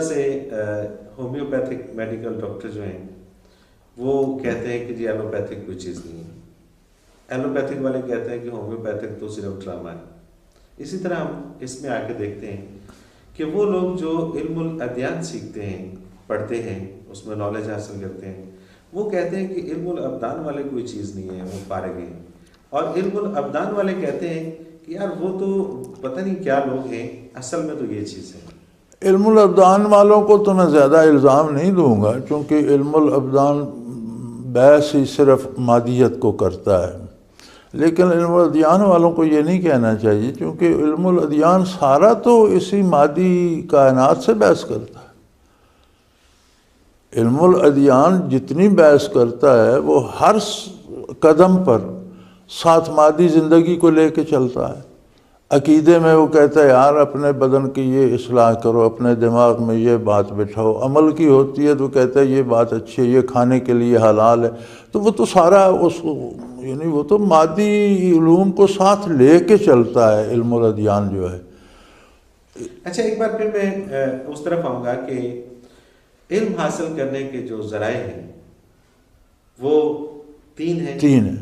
سے homeopathic medical doctor جو ہیں وہ کہتے ہیں کہ جی ایلوپیتھک کوئی چیز نہیں ہے، ایلوپیتھک والے کہتے ہیں کہ ہومیوپیتھک تو صرف ڈرامہ ہے۔ اسی طرح ہم اس میں آ کے دیکھتے ہیں کہ وہ لوگ جو علم الادیان سیکھتے ہیں، پڑھتے ہیں، اس میں نالج حاصل کرتے ہیں، وہ کہتے ہیں کہ علم الابدان والے کوئی چیز نہیں ہے، وہ فارغ ہیں۔ اور علم الابدان والے کہتے ہیں کہ یار وہ تو پتہ نہیں کیا لوگ ہیں، اصل میں تو یہ چیز ہے۔ علم الابدان والوں کو تو میں زیادہ الزام نہیں دوں گا، چونکہ علم الابدان بحث ہی صرف مادیت کو کرتا ہے، لیکن علم الادیان والوں کو یہ نہیں کہنا چاہیے، کیونکہ علم الادیان سارا تو اسی مادی کائنات سے بحث کرتا ہے۔ علم الادیان جتنی بحث کرتا ہے وہ ہر قدم پر ساتھ مادی زندگی کو لے کے چلتا ہے۔ عقیدے میں وہ کہتا ہے یار اپنے بدن کی یہ اصلاح کرو، اپنے دماغ میں یہ بات بٹھاؤ، عمل کی ہوتی ہے تو کہتا ہے یہ بات اچھی ہے، یہ کھانے کے لیے حلال ہے، تو وہ تو سارا یعنی وہ تو مادی علوم کو ساتھ لے کے چلتا ہے علم الادیان جو ہے۔ اچھا، ایک بار پھر میں اس طرف آؤں گا کہ علم حاصل کرنے کے جو ذرائع ہیں وہ تین ہیں،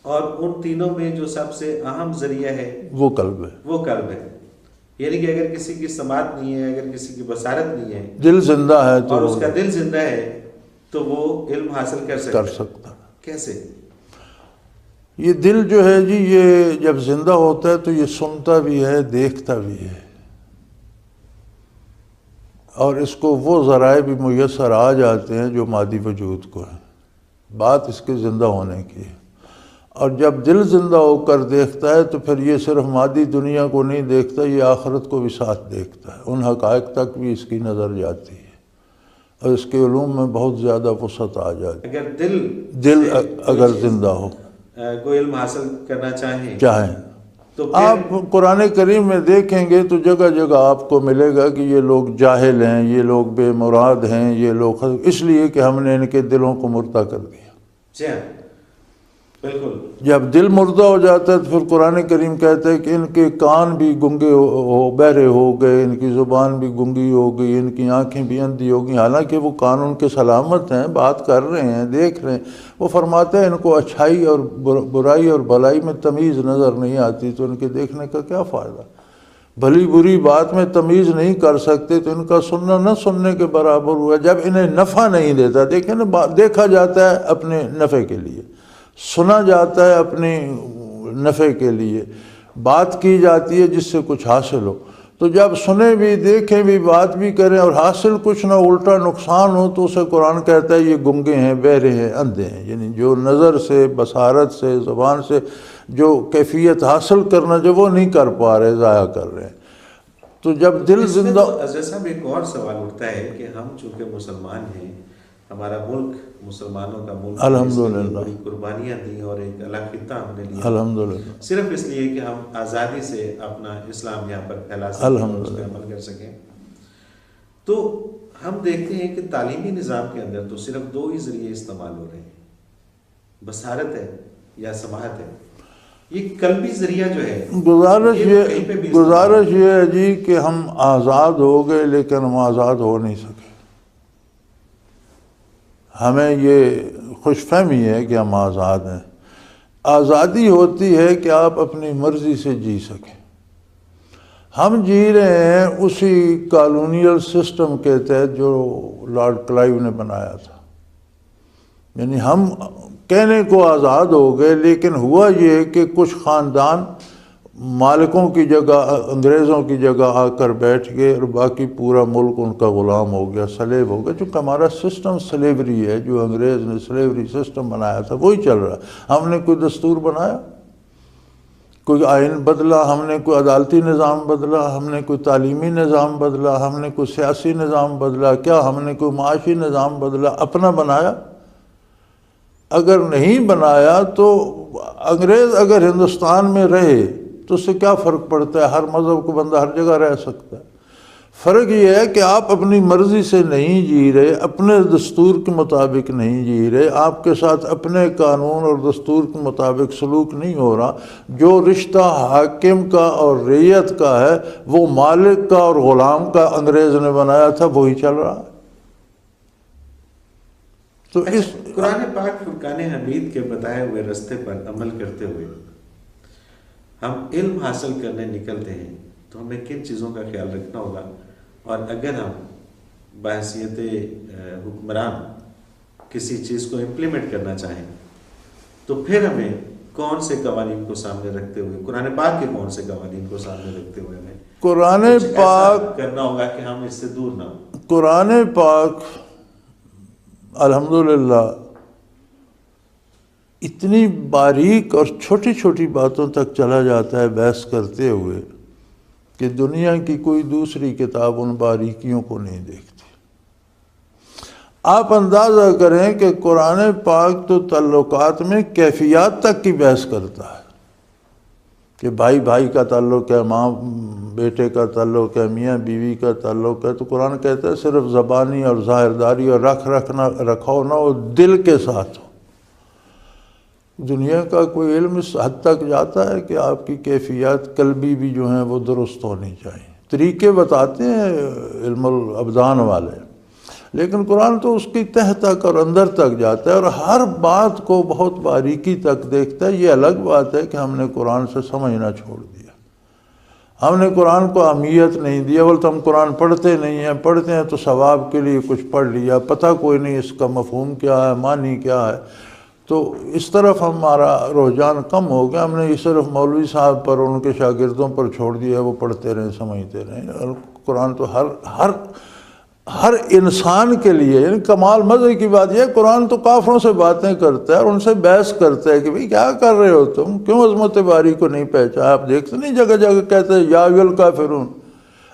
اور ان تینوں میں جو سب سے اہم ذریعہ ہے وہ قلب ہے، وہ قلب ہے۔ یعنی کہ اگر کسی کی سماعت نہیں ہے، اگر کسی کی بصارت نہیں ہے، دل زندہ ہے تو اور اس کا دل زندہ ہے تو وہ علم حاصل کر سکتا ہے۔ کیسے؟ یہ دل جو ہے جی، یہ جب زندہ ہوتا ہے تو یہ سنتا بھی ہے، دیکھتا بھی ہے، اور اس کو وہ ذرائع بھی میسر آ جاتے ہیں جو مادی وجود کو ہیں۔ بات اس کے زندہ ہونے کی ہے، اور جب دل زندہ ہو کر دیکھتا ہے تو پھر یہ صرف مادی دنیا کو نہیں دیکھتا، یہ آخرت کو بھی ساتھ دیکھتا ہے، ان حقائق تک بھی اس کی نظر جاتی ہے، اور اس کے علوم میں بہت زیادہ وسعت آ جاتی ہے۔ اگر دل اگر زندہ ہو، کوئی علم حاصل کرنا چاہیں تو آپ قرآن کریم میں دیکھیں گے تو جگہ جگہ آپ کو ملے گا کہ یہ لوگ جاہل ہیں، یہ لوگ بے مراد ہیں، یہ لوگ اس لیے کہ ہم نے ان کے دلوں کو مردہ کر دیا۔ جی ہاں، بالکل۔ جب دل مردہ ہو جاتا ہے تو پھر قرآن کریم کہتا ہے کہ ان کے کان بھی گنگے بہرے ہو گئے، ان کی زبان بھی گنگی ہو گئی، ان کی آنکھیں بھی اندھی ہو گئی، حالانکہ وہ کان ان کے سلامت ہیں، بات کر رہے ہیں، دیکھ رہے ہیں۔ وہ فرماتا ہے ان کو اچھائی اور برائی اور بھلائی میں تمیز نظر نہیں آتی، تو ان کے دیکھنے کا کیا فائدہ؟ بھلی بری بات میں تمیز نہیں کر سکتے تو ان کا سننا نہ سننے کے برابر ہوا۔ جب انہیں نفع نہیں دیتا، دیکھیں نا، دیکھا جاتا ہے اپنے نفع کے لیے، سنا جاتا ہے اپنی نفع کے لیے، بات کی جاتی ہے جس سے کچھ حاصل ہو، تو جب سنیں بھی، دیکھیں بھی، بات بھی کریں اور حاصل کچھ نہ، الٹا نقصان ہو، تو اسے قرآن کہتا ہے یہ گنگے ہیں، بہرے ہیں، اندھے ہیں۔ یعنی جو نظر سے، بصارت سے، زبان سے جو کیفیت حاصل کرنا جو وہ نہیں کر پا رہے، ضائع کر رہے ہیں۔ تو جب دل زندہ، حضرت صاحب ایک اور سوال اٹھتا ہے کہ ہم چونکہ مسلمان ہیں، ہمارا ملک مسلمانوں کا ملک، الحمدللہ بڑی قربانیاں دی اور ایک الگ خطہ ہم نے لیا، الحمدللہ، صرف اس لیے کہ ہم آزادی سے اپنا اسلام یہاں پر پھیلا سکیں اور اس پہ عمل کر سکیں۔ تو ہم دیکھتے ہیں کہ تعلیمی نظام کے اندر تو صرف دو ہی ذریعے استعمال ہو رہے ہیں، بصارت ہے یا سماعت ہے۔ یہ قلبی ذریعہ جو ہے، گزارش یہ ہے جی کہ ہم آزاد ہو گئے لیکن ہم آزاد ہو نہیں سکے۔ ہمیں یہ خوش فہمی ہے کہ ہم آزاد ہیں۔ آزادی ہوتی ہے کہ آپ اپنی مرضی سے جی سکیں۔ ہم جی رہے ہیں اسی کالونیل سسٹم کے تحت جو لارڈ کلائیو نے بنایا تھا، یعنی ہم کہنے کو آزاد ہو گئے، لیکن ہوا یہ کہ کچھ خاندان مالکوں کی جگہ، انگریزوں کی جگہ آ کر بیٹھ گئے، اور باقی پورا ملک ان کا غلام ہو گیا، سلیب ہو گیا۔ چونکہ ہمارا سسٹم سلیوری ہے، جو انگریز نے سلیوری سسٹم بنایا تھا وہی چل رہا ہے۔ ہم نے کوئی دستور بنایا، کوئی آئین بدلا، ہم نے کوئی عدالتی نظام بدلا، ہم نے کوئی تعلیمی نظام بدلا، ہم نے کوئی سیاسی نظام بدلا، کیا ہم نے کوئی معاشی نظام بدلا؟ اپنا بنایا؟ اگر نہیں بنایا تو انگریز اگر ہندوستان میں رہے تو اس سے کیا فرق پڑتا ہے؟ ہر مذہب کو بندہ ہر جگہ رہ سکتا ہے۔ فرق یہ ہے کہ آپ اپنی مرضی سے نہیں جی رہے، اپنے دستور کے مطابق نہیں جی رہے، آپ کے ساتھ اپنے قانون اور دستور کے مطابق سلوک نہیں ہو رہا۔ جو رشتہ حاکم کا اور رعیت کا ہے وہ مالک کا اور غلام کا انگریز نے بنایا تھا، وہی چل رہا ہے۔ تو اس قرآن پاک فرقان حمید کے بتائے ہوئے راستے پر عمل کرتے ہوئے ہم علم حاصل کرنے نکلتے ہیں تو ہمیں کن چیزوں کا خیال رکھنا ہوگا، اور اگر ہم بحیثیت حکمران کسی چیز کو امپلیمنٹ کرنا چاہیں تو پھر ہمیں کون سے قوانین کو سامنے رکھتے ہوئے، قرآن پاک کے کون سے قوانین کو سامنے رکھتے ہوئے ہمیں قرآن کچھ پاک ایسا کرنا ہوگا کہ ہم اس سے دور نہ ہوں؟ قرآن پاک الحمدللہ اتنی باریک اور چھوٹی چھوٹی باتوں تک چلا جاتا ہے بحث کرتے ہوئے کہ دنیا کی کوئی دوسری کتاب ان باریکیوں کو نہیں دیکھتی۔ آپ اندازہ کریں کہ قرآن پاک تو تعلقات میں کیفیات تک کی بحث کرتا ہے کہ بھائی بھائی کا تعلق ہے، ماں بیٹے کا تعلق ہے، میاں بیوی کا تعلق ہے، تو قرآن کہتا ہے صرف زبانی اور ظاہرداری اور رکھو نہ وہ دل کے ساتھ ہو۔ دنیا کا کوئی علم اس حد تک جاتا ہے کہ آپ کی کیفیات قلبی بھی جو ہیں وہ درست ہونی چاہیے۔ طریقے بتاتے ہیں علم الابدان والے، لیکن قرآن تو اس کی تہ تک اور اندر تک جاتا ہے اور ہر بات کو بہت باریکی تک دیکھتا ہے۔ یہ الگ بات ہے کہ ہم نے قرآن سے سمجھنا چھوڑ دیا، ہم نے قرآن کو اہمیت نہیں دیا، بولتے ہم قرآن پڑھتے نہیں ہیں، پڑھتے ہیں تو ثواب کے لیے کچھ پڑھ لیا، پتہ کوئی نہیں اس کا مفہوم کیا ہے، معنی کیا ہے، تو اس طرف ہمارا رجحان کم ہو گیا۔ ہم نے یہ صرف مولوی صاحب پر اور ان کے شاگردوں پر چھوڑ دیا، وہ پڑھتے رہیں سمجھتے رہیں۔ اور قرآن تو ہر انسان کے لیے، یعنی کمال مزے کی بات یہ ہے قرآن تو کافروں سے باتیں کرتا ہے اور ان سے بحث کرتا ہے کہ بھئی کیا کر رہے ہو تم، کیوں عظمت باری کو نہیں پہچانا؟ آپ دیکھتے نہیں جگہ جگہ کہتے ہیں یا ایھا الکافرون،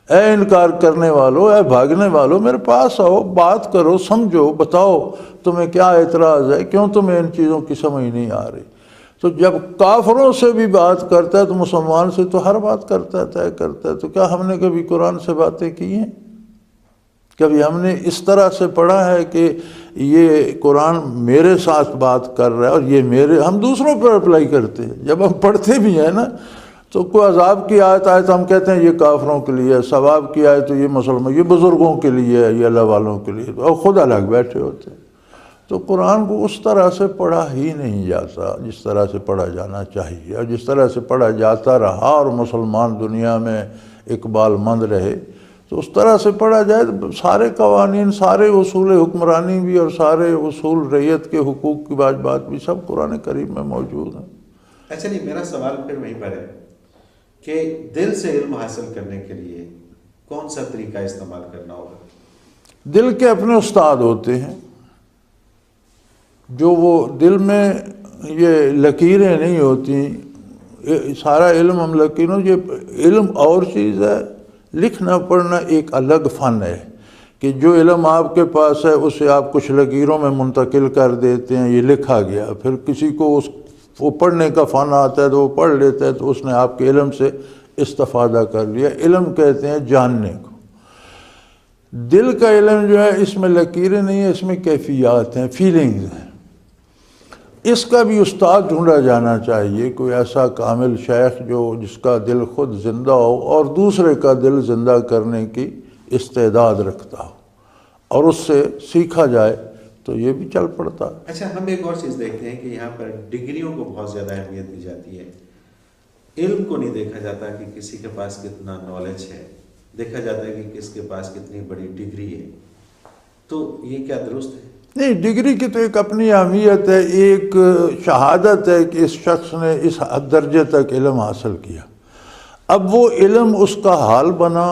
اے انکار کرنے والو، اے بھاگنے والو، میرے پاس آؤ، بات کرو، سمجھو، بتاؤ تمہیں کیا اعتراض ہے، کیوں تمہیں ان چیزوں کی سمجھ نہیں آ رہی؟ تو جب کافروں سے بھی بات کرتا ہے تو مسلمان سے تو ہر بات کرتا ہے، طے کرتا ہے۔ تو کیا ہم نے کبھی قرآن سے باتیں کی ہیں؟ کبھی ہم نے اس طرح سے پڑھا ہے کہ یہ قرآن میرے ساتھ بات کر رہا ہے اور یہ میرے، ہم دوسروں پر اپلائی کرتے ہیں۔ جب ہم پڑھتے بھی ہیں نا تو کوئی عذاب کی آیت آئے تو ہم کہتے ہیں یہ کافروں کے لیے ہے، ثواب کی آئے تو یہ مسلمان، یہ بزرگوں کے لیے ہے، یہ اللہ والوں کے لیے، اور خود الگ بیٹھے ہوتے ہیں۔ تو قرآن کو اس طرح سے پڑھا ہی نہیں جاتا جس طرح سے پڑھا جانا چاہیے، اور جس طرح سے پڑھا جاتا رہا اور مسلمان دنیا میں اقبال مند رہے تو اس طرح سے پڑھا جائے تو سارے قوانین، سارے اصول حکمرانی بھی اور سارے اصول رعیت کے حقوق کی واجبات بھی سب قرآن کریم میں موجود ہیں۔ اچھا نہیں، میرا سوال پھر وہیں پر ہے کہ دل سے علم حاصل کرنے کے لیے کون سا طریقہ استعمال کرنا ہوگا؟ دل کے اپنے استاد ہوتے ہیں، جو وہ دل میں یہ لکیریں نہیں ہوتی، سارا علم ہم لکیروں، یہ علم اور چیز ہے، لکھنا پڑھنا ایک الگ فن ہے کہ جو علم آپ کے پاس ہے اسے آپ کچھ لکیروں میں منتقل کر دیتے ہیں، یہ لکھا گیا، پھر کسی کو وہ پڑھنے کا فن آتا ہے تو وہ پڑھ لیتا ہے تو اس نے آپ کے علم سے استفادہ کر لیا۔ علم کہتے ہیں جاننے کو۔ دل کا علم جو ہے اس میں لکیریں نہیں ہیں، اس میں کیفیات ہیں، فیلنگز ہیں۔ اس کا بھی استاد ڈھونڈا جانا چاہیے، کوئی ایسا کامل شیخ جس کا دل خود زندہ ہو اور دوسرے کا دل زندہ کرنے کی استعداد رکھتا ہو، اور اس سے سیکھا جائے تو یہ بھی چل پڑتا ہے۔ اچھا، ہم ایک اور چیز دیکھتے ہیں کہ یہاں پر ڈگریوں کو بہت زیادہ اہمیت دی جاتی ہے، علم کو نہیں دیکھا جاتا کہ کسی کے پاس کتنا نالج ہے، دیکھا جاتا ہے کہ کس کے پاس کتنی بڑی ڈگری ہے۔ تو یہ کیا درست ہے؟ نہیں، ڈگری کی تو ایک اپنی اہمیت ہے، ایک شہادت ہے کہ اس شخص نے اس درجے تک علم حاصل کیا۔ اب وہ علم اس کا حال بنا،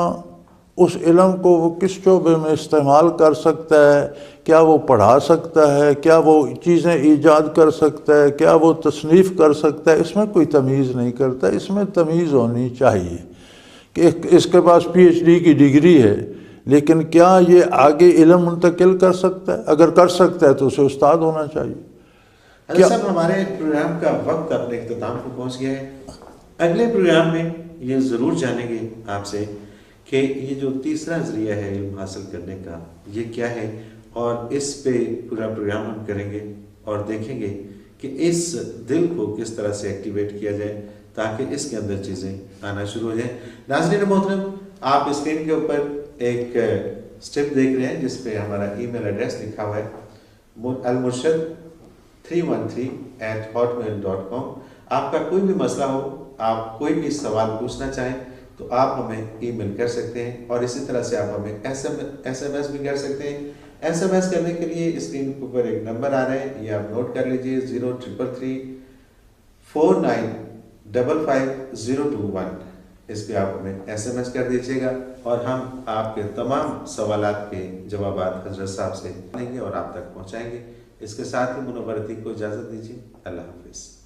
اس علم کو وہ کس شعبے میں استعمال کر سکتا ہے، کیا وہ پڑھا سکتا ہے، کیا وہ چیزیں ایجاد کر سکتا ہے، کیا وہ تصنیف کر سکتا ہے، اس میں کوئی تمیز نہیں کرتا۔ اس میں تمیز ہونی چاہیے کہ اس کے پاس پی ایچ ڈی کی ڈگری ہے لیکن کیا یہ آگے علم منتقل کر سکتا ہے؟ اگر کر سکتا ہے تو اسے استاد ہونا چاہیے۔ حضرت صاحب، ہمارے پروگرام کا وقت اپنے اختتام کو پہنچ گیا ہے۔ اگلے پروگرام میں یہ ضرور جانیں گے آپ سے کہ یہ جو تیسرا ذریعہ ہے علم حاصل کرنے کا یہ کیا ہے، اور اس پہ پورا پروگرام ہم کریں گے اور دیکھیں گے کہ اس دل کو کس طرح سے ایکٹیویٹ کیا جائے تاکہ اس کے اندر چیزیں آنا شروع ہو جائیں۔ ناظرین محترم، آپ اسکرین کے اوپر ایک سٹیپ دیکھ رہے ہیں جس پہ ہمارا ای میل ایڈریس لکھا ہوا ہے almurshid313@hotmail.com۔ آپ کا کوئی بھی مسئلہ ہو، آپ کوئی بھی سوال پوچھنا چاہیں تو آپ ہمیں ای میل کر سکتے ہیں، اور اسی طرح سے آپ ہمیں ایس ایم ایس بھی کر سکتے ہیں۔ ایس ایم ایس کرنے کے لیے اسکرین کے اوپر ایک نمبر آ رہا ہے، یہ آپ نوٹ کر لیجئے 033349555021۔ اس پہ آپ ہمیں ایس ایم ایس کر دیجیے گا اور ہم آپ کے تمام سوالات کے جوابات حضرت صاحب سے لیں گے اور آپ تک پہنچائیں گے۔ اس کے ساتھ ہی منورتی کو اجازت دیجیے۔ اللہ حافظ۔